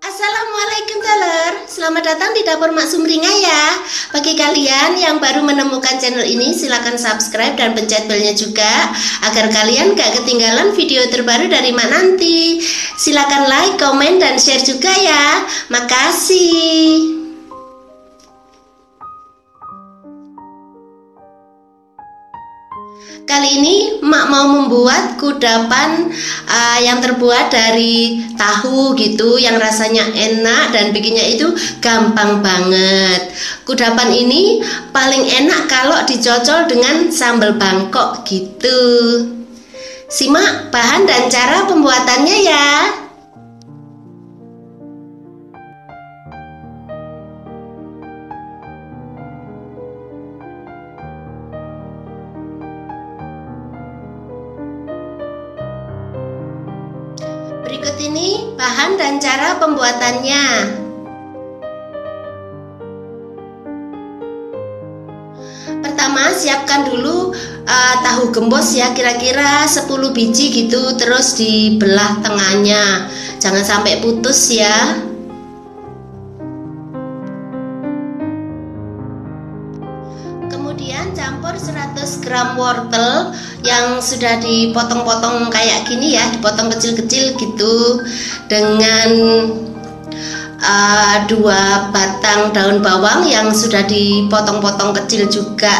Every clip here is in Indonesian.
Assalamualaikum telur, selamat datang di dapur Mak Sumringah ya. Bagi kalian yang baru menemukan channel ini, silakan subscribe dan pencet belnya juga agar kalian gak ketinggalan video terbaru dari Mak nanti. Silakan like, komen, dan share juga ya. Makasih. Kali ini Mak mau membuat kudapan yang terbuat dari tahu gitu, yang rasanya enak dan bikinnya itu gampang banget. Kudapan ini paling enak kalau dicocol dengan sambal Bangkok gitu. Simak bahan dan cara pembuatannya ya. Berikut ini bahan dan cara pembuatannya. Pertama, siapkan dulu tahu gembos ya, kira-kira 10 biji gitu, terus dibelah tengahnya. Jangan sampai putus ya. Kemudian campur 100 gram wortel yang sudah dipotong-potong kayak gini ya, dipotong kecil-kecil gitu, dengan 2 batang daun bawang yang sudah dipotong-potong kecil juga.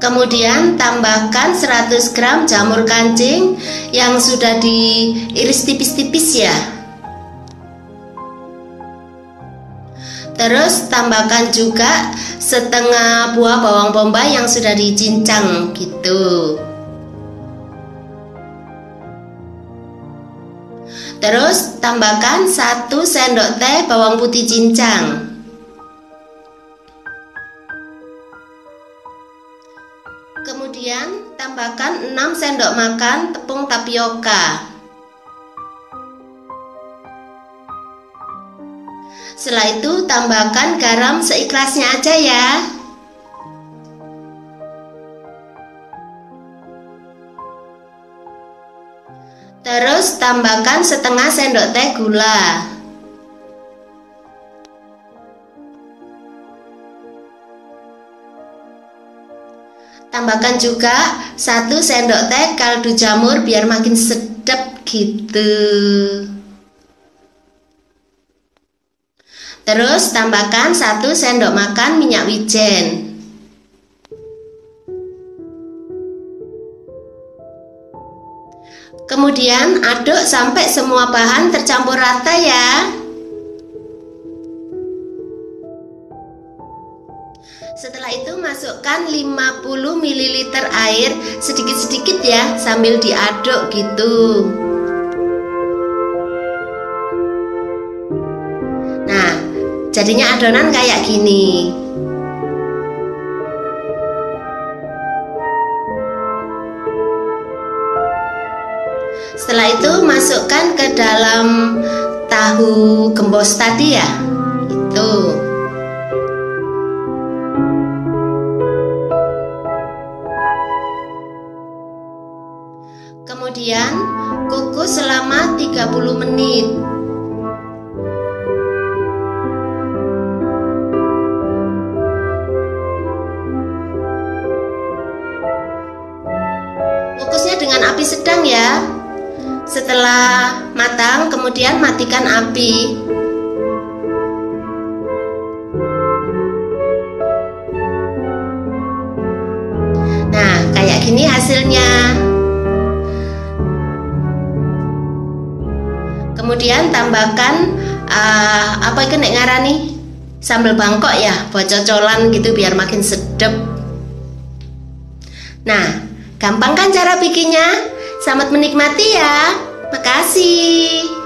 Kemudian tambahkan 100 gram jamur kancing yang sudah diiris tipis-tipis ya. Terus tambahkan juga setengah buah bawang bombay yang sudah dicincang gitu. Terus tambahkan 1 sendok teh bawang putih cincang. Kemudian tambahkan 6 sendok makan tepung tapioka. Setelah itu tambahkan garam seikhlasnya aja ya. Terus tambahkan setengah sendok teh gula. Tambahkan juga 1 sendok teh kaldu jamur biar makin sedap gitu. Terus tambahkan 1 sendok makan minyak wijen. Kemudian aduk sampai semua bahan tercampur rata ya. Setelah itu masukkan 50 ml air sedikit-sedikit ya, sambil diaduk gitu. Jadinya adonan kayak gini. Setelah itu masukkan ke dalam tahu gembos tadi ya. Itu. Kemudian kukus selama 30 menit. Dengan api sedang ya. Setelah matang kemudian matikan api. Nah, kayak gini hasilnya. Kemudian tambahkan apa itu nek ngarani? Sambal Bangkok ya, buat cocolan gitu biar makin sedap. Nah, gampang kan cara bikinnya? Selamat menikmati ya. Makasih.